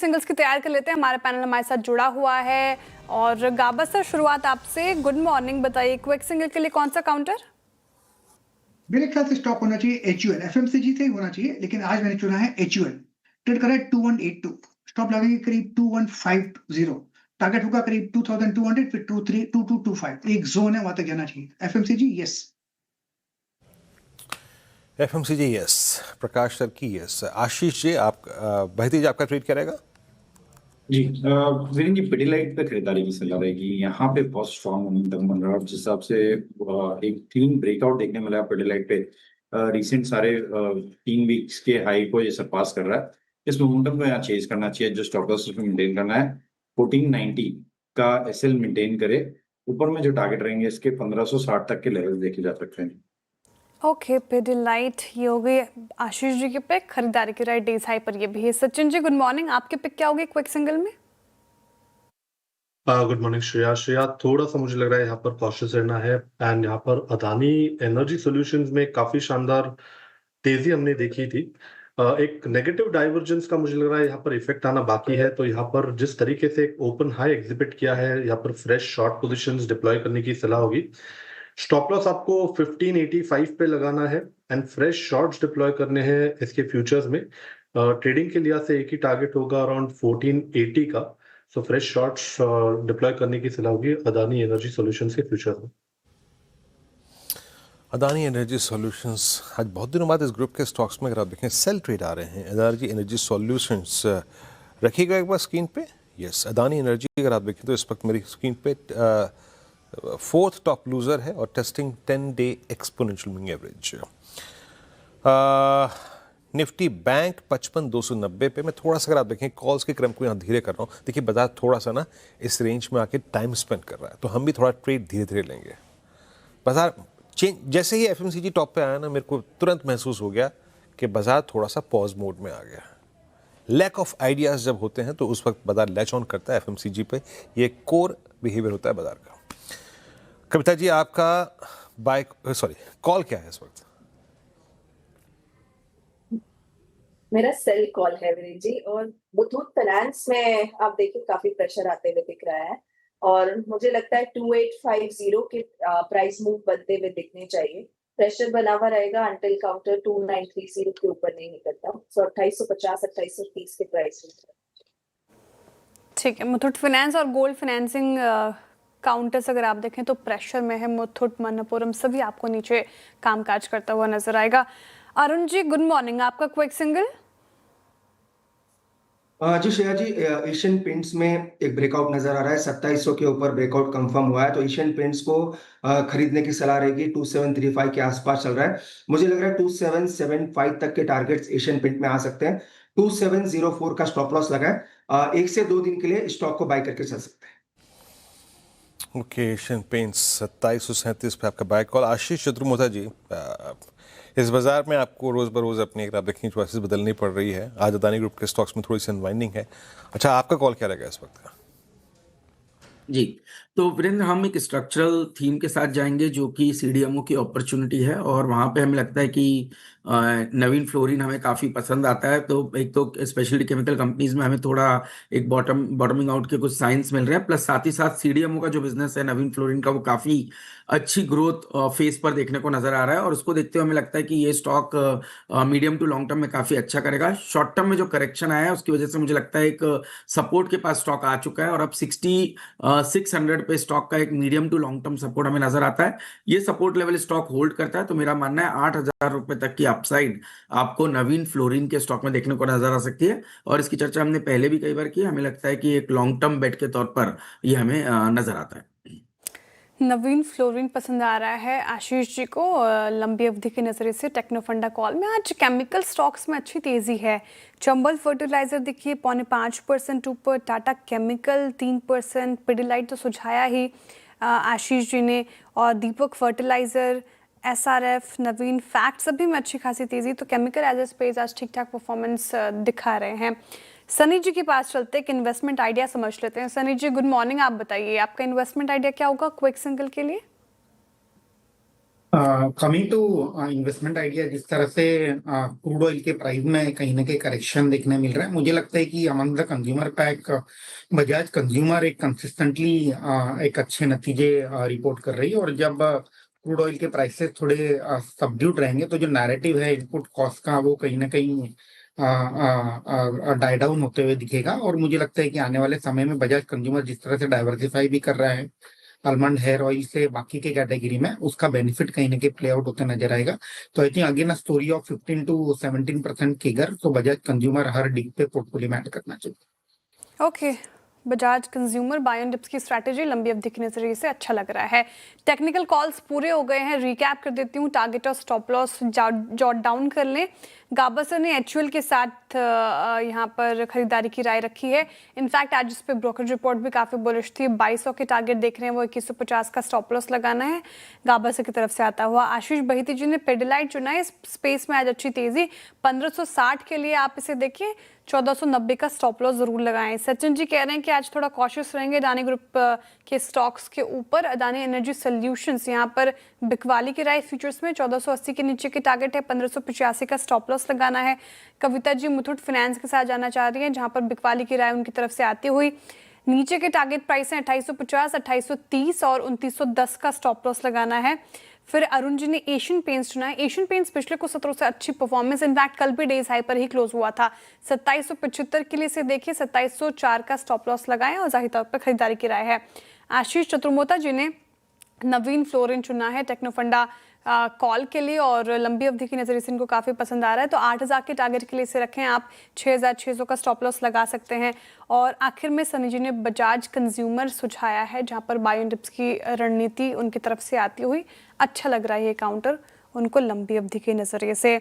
Singles की तैयार कर लेते हैं। हमारा पैनल हमारे साथ जुड़ा हुआ है और गाबा सर, शुरुआत आपसे। गुड मॉर्निंग, बताइए क्विक सिंगल के लिए कौन सा काउंटर? मेरे ख्याल से स्टॉक होना चाहिए HUL, FMCG से ही होना चाहिए, लेकिन आज मैंने चुना है HUL। ट्रेड करा है 2182, स्टॉप लगेगी करीब 2150, टारगेट होगा करीब 2200, फिर 2225, एक जोन है, वहां तक जाना चाहिए। FMCG yes. FMCG यस, प्रकाश सर की यस। आशीष जी, आप बहती जी आपका ट्रेड करेगा? जी वीरेंद्र जी, पिडिलाइट पे खरीदारी की सलाह रहेगी। यहाँ पे बहुत स्ट्रॉन्ग मोमेंटम बन रहा है और जिस हिसाब से एक क्लीन ब्रेकआउट देखने मिला है पिडिलाइट पे। रिसेंट सारे 3 वीक्स के हाई को ये सरपास कर रहा है। इस मोमेंटम को यहाँ चेज करना चाहिए। जो स्टॉप लॉस मेंटेन करना है 1490 का SL मेंटेन करे। ऊपर में जो टारगेट रहेंगे इसके 1560 तक के लेवल देखे जा सकते हैं। ओके, पिडिलाइट ये हो गई आशीष जी के पिक। खरीदारी की राइट डेज हाई पर ये भी है। सचिन जी गुड मॉर्निंग, आपके पिक क्या होगी क्विक सिंगल में? Good morning Shreya. थोड़ा सा मुझे लग रहा है यहाँ पर कॉशियस रहना है। एंड यहाँ पर अदानी एनर्जी सॉल्यूशंस में काफी शानदार तेजी हमने देखी थी। एक नेगेटिव डाइवर्जेंस का मुझे लग रहा है यहाँ पर इफेक्ट आना बाकी है। तो यहाँ पर जिस तरीके से एक ओपन हाई एग्जिबिट किया है, यहाँ पर फ्रेश शॉर्ट पोजीशंस डिप्लॉय करने की सलाह होगी। स्टॉप लॉस आपको 1585 पे लगाना है एंड फ्रेश शॉर्ट्स डिप्लॉय करने हैं इसके फ्यूचर्स में। ट्रेडिंग के लिहाज से एक ही टारगेट होगा अराउंड 1480 का। सो फ्रेश शॉर्ट्स डिप्लॉय करने की सलाह होगी अदानी एनर्जी सॉल्यूशंस के फ्यूचर में। अदानी एनर्जी सॉल्यूशंस आज बहुत दिनों बाद इस ग्रुप के स्टॉक्स में अगर आप देखें सेल ट्रेड आ रहे हैं। अदानी एनर्जी सॉल्यूशंस रखिएगा एक बार स्क्रीन पे। यस, अदानी एनर्जी अगर आप देखें तो इस वक्त मेरी स्क्रीन पे 4th टॉप लूजर है और testing 10-day exponential moving average. Nifty bank 55,290 पे। मैं थोड़ा सा अगर आप देखें कॉल्स के क्रम को यहाँ धीरे कर रहा हूँ। देखिए बाजार थोड़ा सा ना इस रेंज में आके टाइम स्पेंड कर रहा है, तो हम भी थोड़ा ट्रेड धीरे धीरे लेंगे। बाजार चेंज जैसे ही FMCG टॉप पे आया ना, मेरे को तुरंत महसूस हो गया कि बाजार थोड़ा सा पॉज मोड में आ गया। लैक ऑफ आइडियाज जब होते हैं तो उस वक्त बाजार लैच ऑन करता है FMCG पे। ये कोर बिहेवियर होता है बाजार का। कविता जी, आपका कॉल क्या है इस वक्त? मेरा सेल कॉल है वीरेंद्र जी, और मुथूट फाइनेंस में आप देखिए काफी प्रेशर आते हुए दिख रहा है और मुझे लगता है 2850 के प्राइस मूव बनते हुए दिखने चाहिए। प्रेशर बना हुआ रहेगा अंटिल काउंटर 2930 के ऊपर नहीं निकलता। सो 2850 2830 के प्राइस में। ठीक है, मुथूट फाइनेंस और गोल्ड फाइनेंसिंग काउंटर्स अगर आप देखें तो प्रेशर में है। मुथूट, मनप्पुरम सभी आपको नीचे कामकाज करता हुआ नजर आएगा। अरुण जी गुड मॉर्निंग, आपका क्विक सिंगल? जी श्रेया जी, एशियन पेंट्स में एक ब्रेकआउट नजर आ रहा है। 2700 के ऊपर ब्रेकआउट कंफर्म हुआ है, तो एशियन पेंट्स को खरीदने की सलाह रहेगी। 2735 के आसपास चल रहा है। मुझे लग रहा है 2775 तक के टारगेट्स एशियन पेंट में आ सकते हैं। 2704 का स्टॉप लॉस लगा है। 1 से 2 दिन के लिए स्टॉक को बाय करके चल सकते हैं। ओके, एशियन पेंट्स 2737 पे आपका बाय कॉल। आशीष चतुर्मोता जी, इस बाजार में आपको रोज़ बरोज़ अपनी अगर आप देखें चॉइसेस बदलनी पड़ रही है। आज अदानी ग्रुप के स्टॉक्स में थोड़ी सी अनवाइंडिंग है। अच्छा, आपका कॉल क्या रहेगा इस वक्त का? जी, तो वीरेंद्र, हम एक स्ट्रक्चरल थीम के साथ जाएंगे जो कि CDMO की अपॉर्चुनिटी है और वहाँ पे हमें लगता है कि नवीन फ्लोरिन हमें काफ़ी पसंद आता है। तो एक तो स्पेशलिटी केमिकल कंपनीज में हमें थोड़ा एक बॉटमिंग आउट के कुछ साइंस मिल रहे हैं, प्लस साथ ही साथ CDMO का जो बिजनेस है नवीन फ्लोरिन का, वो काफ़ी अच्छी ग्रोथ फेस पर देखने को नजर आ रहा है और उसको देखते हुए हमें लगता है कि ये stock medium to long term में काफ़ी अच्छा करेगा। शॉर्ट टर्म में जो करेक्शन आया है उसकी वजह से मुझे लगता है एक सपोर्ट के पास स्टॉक आ चुका है और अब 600 पे स्टॉक का एक medium to long term support हमें नजर आता है। ये सपोर्ट लेवल स्टॉक होल्ड करता है तो मेरा मानना है 8000 रुपए तक की अपसाइड आपको नवीन फ्लोरिन के स्टॉक में देखने को नजर आ सकती है और इसकी चर्चा हमने पहले भी कई बार की। हमें लगता है कि एक लॉन्ग टर्म बेट के तौर पर ये हमें नजर आता है। नवीन फ्लोरिन पसंद आ रहा है आशीष जी को लंबी अवधि के नजरिए से। टेक्नोफंडा कॉल में आज केमिकल स्टॉक्स में अच्छी तेजी है। चंबल फर्टिलाइजर देखिए 4.5% ऊपर, टाटा केमिकल 3%, पिडिलाइट तो सुझाया ही आशीष जी ने, और दीपक फर्टिलाइजर, SRF, नवीन फैक्ट सभी में अच्छी खासी तेजी। तो केमिकल एज ए स्पेस आज ठीक ठाक परफॉर्मेंस दिखा रहे हैं। सनी जी के पास चलते हैं कि इन्वेस्टमेंट आइडिया समझ लेते हैं। सनी जी गुड मॉर्निंग, आप बताइए आपका इन्वेस्टमेंट आइडिया क्या होगा क्विक सिंगल के लिए? कमिंग टू इन्वेस्टमेंट आइडिया, जिस तरह से क्रूड ऑयल के प्राइस में कहीं ना कहीं करेक्शन देखने मिल रहा है, मुझे लगता है कि among the consumer pack Bajaj consumer एक कंसिस्टेंटली एक अच्छे नतीजे रिपोर्ट कर रही है। और जब क्रूड ऑयल के प्राइसेस थोड़े सबड्यूड रहेंगे तो जो नैरेटिव है इनपुट कॉस्ट का वो कहीं ना कहीं डाई डाउन होते हुए दिखेगा। और मुझे लगता है कि आने वाले समय में बजाज कंज्यूमर जिस तरह से डाइवर्सिफाई भी कर रहा है आलमंड हेयर ऑयल से बाकी के कैटेगरी में, उसका बेनिफिट कहीं ना कहीं प्ले आउट होता नजर आएगा। तो I think again story of 15 to 17% CAGR, तो बजाज कंज्यूमर हर डिप पे पोर्टफोलियो में ऐड करना चाहिए। Okay, Bajaj consumer buy on dips की स्ट्रैटेजी लंबी अवधि के नजरिए से अच्छा लग रहा है। टेक्निकल कॉल्स पूरे हो गए हैं, रिकैप कर देती हूँ, टारगेट और स्टॉप लॉस जॉट डाउन कर लें। गाबा ने एचयूएल के साथ यहाँ पर खरीदारी की राय रखी है। इनफैक्ट आज इस पर ब्रोकर रिपोर्ट भी काफ़ी बुलिश थी। 2200 के टारगेट देख रहे हैं, वो 2150 का स्टॉप लॉस लगाना है गाबा की तरफ से आता हुआ। आशीष बहिती जी ने पेडिलाइट चुना है, इस स्पेस में आज अच्छी तेजी 1560 के लिए आप इसे देखिए, 1490 का स्टॉप लॉस जरूर लगाएं। सचिन जी कह रहे हैं कि आज थोड़ा कॉशियस रहेंगे अदानी ग्रुप के स्टॉक्स के ऊपर। अदानी एनर्जी सॉल्यूशंस यहाँ पर बिकवाली की राय फ्यूचर्स में 1480 के नीचे के टारगेट है, 1585 का स्टॉप लॉस लगाना है। कविता जी मुथूट फाइनेंस के साथ जाना चाह रही हैं, जहां पर बिकवाली की राय उनकी तरफ से आती हुई। नीचे के टारगेट प्राइस हैं 2850, 2830 और 2910 का स्टॉप लॉस लगाना है। फिर अरुण जी ने एशियन पेंट्स चुना है। एशियन पेंट्स पिछले कुछ सत्रों से अच्छी परफॉर्मेंस, इनफैक्ट कल भी डेज हाई पर ही क्लोज हुआ था। 2775 के लिए से देखिए, 2704 का स्टॉप लॉस लगाएं और जाहिर तौर पर खरीदारी की राय है। आशीष चतुर्मोता जी ने नवीन फ्लोरिन चुना है टेक्नोफंडा कॉल के लिए और लंबी अवधि की नजरिए से इनको काफ़ी पसंद आ रहा है, तो 8000 के टारगेट के लिए इसे रखें आप। 6600 का स्टॉप लॉस लगा सकते हैं। और आखिर में सनी जी ने बजाज कंज्यूमर सुझाया है, जहां पर बाय ऑन डिप्स की रणनीति उनकी तरफ से आती हुई अच्छा लग रहा है ये काउंटर उनको लंबी अवधि के नजरिए से।